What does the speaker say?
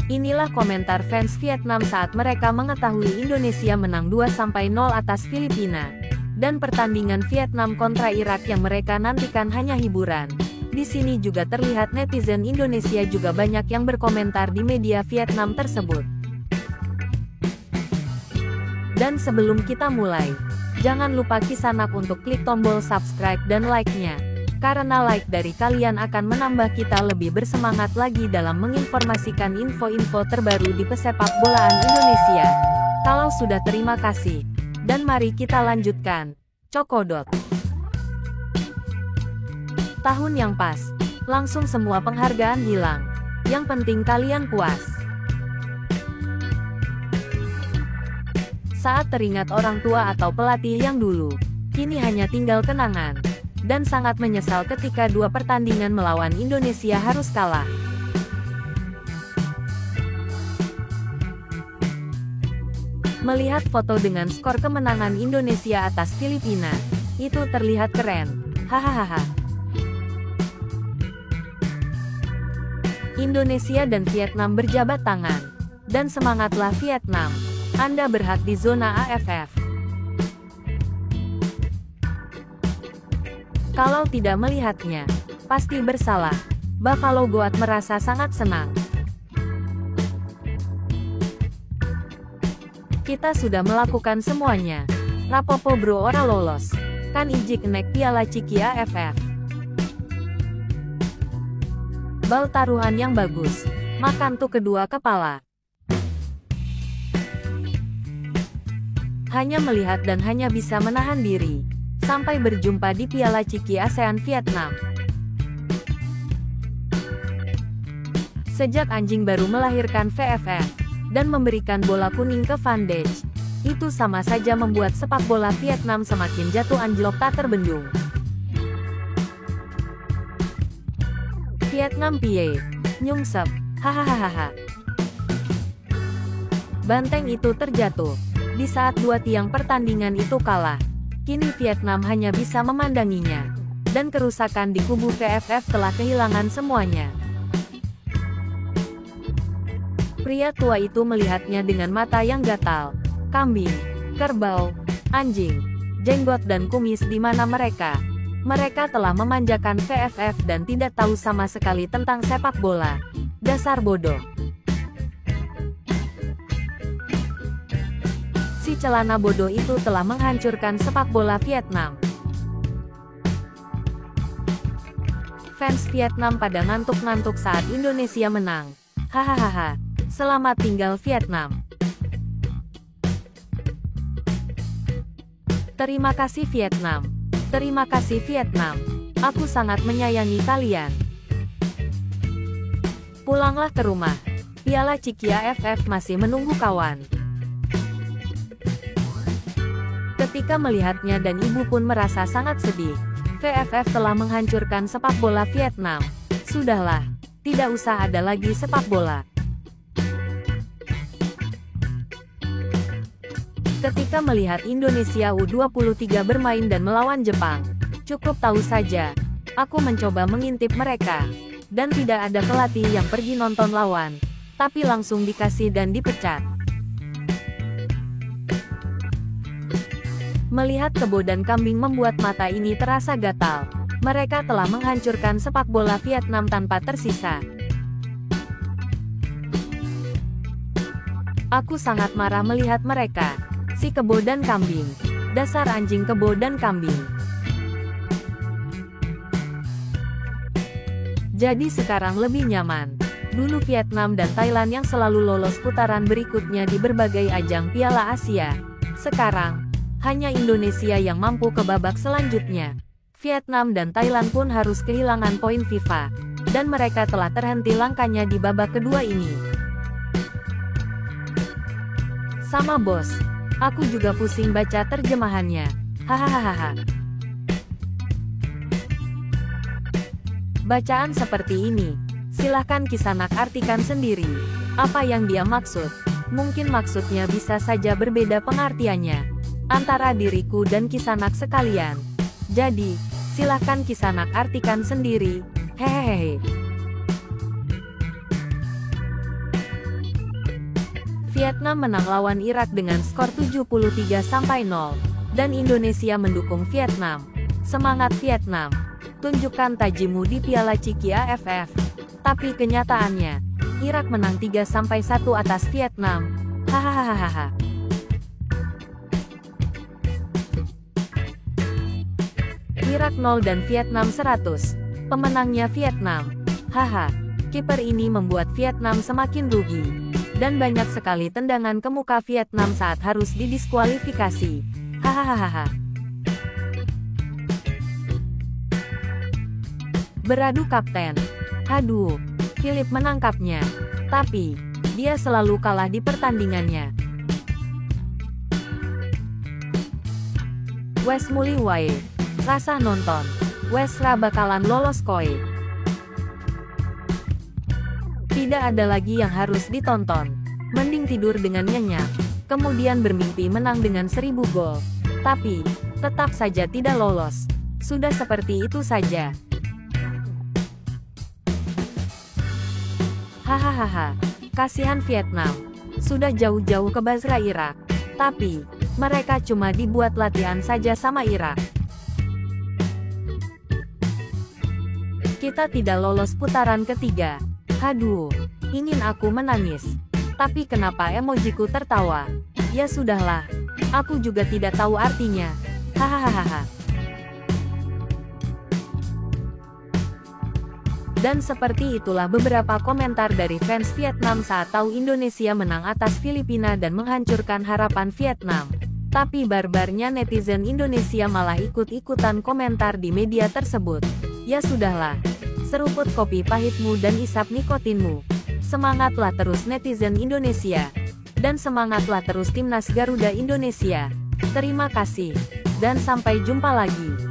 Inilah komentar fans Vietnam saat mereka mengetahui Indonesia menang 2-0 atas Filipina. Dan pertandingan Vietnam kontra Irak yang mereka nantikan hanya hiburan. Di sini juga terlihat netizen Indonesia juga banyak yang berkomentar di media Vietnam tersebut. Dan sebelum kita mulai, jangan lupa Kisanak untuk klik tombol subscribe dan like-nya. Karena like dari kalian akan menambah kita lebih bersemangat lagi dalam menginformasikan info-info terbaru di pesepak bolaan Indonesia. Kalau sudah, terima kasih. Dan mari kita lanjutkan. Cokodot. Tahun yang pas, langsung semua penghargaan hilang. Yang penting kalian puas. Saat teringat orang tua atau pelatih yang dulu, kini hanya tinggal kenangan. Dan sangat menyesal ketika 2 pertandingan melawan Indonesia harus kalah. Melihat foto dengan skor kemenangan Indonesia atas Filipina, itu terlihat keren. Hahaha. Indonesia dan Vietnam berjabat tangan. Dan semangatlah Vietnam. Anda berhak di zona AFF. Kalau tidak melihatnya, pasti bersalah. Buffalo Goat merasa sangat senang. Kita sudah melakukan semuanya. Rapopo bro ora lolos. Kan ijik nek piala Ciki AFF. Bal taruhan yang bagus. Makan tuh kedua kepala. Hanya melihat dan hanya bisa menahan diri. Sampai berjumpa di Piala Ciki ASEAN Vietnam. Sejak anjing baru melahirkan VFF, dan memberikan bola kuning ke Van Dijk, itu sama saja membuat sepak bola Vietnam semakin jatuh anjlok tak terbendung. Vietnam Pie, Nhung Sep, hahaha. Banteng itu terjatuh, di saat 2 tiang pertandingan itu kalah. Kini Vietnam hanya bisa memandanginya. Dan kerusakan di kubu VFF telah kehilangan semuanya. Pria tua itu melihatnya dengan mata yang gatal. Kambing, kerbau, anjing, jenggot dan kumis di mana mereka. Mereka telah memanjakan VFF dan tidak tahu sama sekali tentang sepak bola. Dasar bodoh. Si celana bodoh itu telah menghancurkan sepak bola Vietnam. Fans Vietnam pada ngantuk-ngantuk saat Indonesia menang. Hahaha. Selamat tinggal Vietnam. Terima kasih Vietnam. Terima kasih Vietnam. Aku sangat menyayangi kalian. Pulanglah ke rumah. Piala Ciki AFF masih menunggu kawan. Ketika melihatnya dan ibu pun merasa sangat sedih. VFF telah menghancurkan sepak bola Vietnam. Sudahlah, tidak usah ada lagi sepak bola. Ketika melihat Indonesia U23 bermain dan melawan Jepang, cukup tahu saja, aku mencoba mengintip mereka. Dan tidak ada pelatih yang pergi nonton lawan, tapi langsung dikasih dan dipecat. Melihat kebo dan kambing membuat mata ini terasa gatal. Mereka telah menghancurkan sepak bola Vietnam tanpa tersisa. Aku sangat marah melihat mereka. Si kebo dan kambing. Dasar anjing kebo dan kambing. Jadi sekarang lebih nyaman. Dulu Vietnam dan Thailand yang selalu lolos putaran berikutnya di berbagai ajang Piala Asia. Sekarang hanya Indonesia yang mampu ke babak selanjutnya. Vietnam dan Thailand pun harus kehilangan poin FIFA. Dan mereka telah terhenti langkahnya di babak kedua ini. Sama bos. Aku juga pusing baca terjemahannya. Hahaha. Bacaan seperti ini. Silahkan Kisanak artikan sendiri. Apa yang dia maksud? Mungkin maksudnya bisa saja berbeda pengertiannya antara diriku dan Kisanak sekalian. Jadi, silahkan Kisanak artikan sendiri. Hehehe. Vietnam menang lawan Irak dengan skor 73-0. Dan Indonesia mendukung Vietnam. Semangat Vietnam! Tunjukkan tajimu di Piala Ciki AFF. Tapi kenyataannya, Irak menang 3-1 atas Vietnam. Hahaha. Irak 0 dan Vietnam 100. Pemenangnya Vietnam. Haha. Kiper ini membuat Vietnam semakin rugi. Dan banyak sekali tendangan ke muka Vietnam saat harus didiskualifikasi. Hahaha. Beradu kapten. Aduh, Philip menangkapnya. Tapi, dia selalu kalah di pertandingannya. Wes muli wae. Rasa nonton. Wes ra bakalan lolos koe. Tidak ada lagi yang harus ditonton. Mending tidur dengan nyenyak. Kemudian bermimpi menang dengan 1000 gol. Tapi, tetap saja tidak lolos. Sudah seperti itu saja. Hahaha, kasihan Vietnam. Sudah jauh-jauh ke Basra Irak. Tapi, mereka cuma dibuat latihan saja sama Irak. Kita tidak lolos putaran ketiga. Aduh, ingin aku menangis. Tapi kenapa emojiku tertawa? Ya sudahlah, aku juga tidak tahu artinya. Hahaha. Dan seperti itulah beberapa komentar dari fans Vietnam saat tahu Indonesia menang atas Filipina dan menghancurkan harapan Vietnam. Tapi barbarnya netizen Indonesia malah ikut-ikutan komentar di media tersebut. Ya sudahlah, seruput kopi pahitmu dan isap nikotinmu. Semangatlah terus netizen Indonesia. Dan semangatlah terus timnas Garuda Indonesia. Terima kasih, dan sampai jumpa lagi.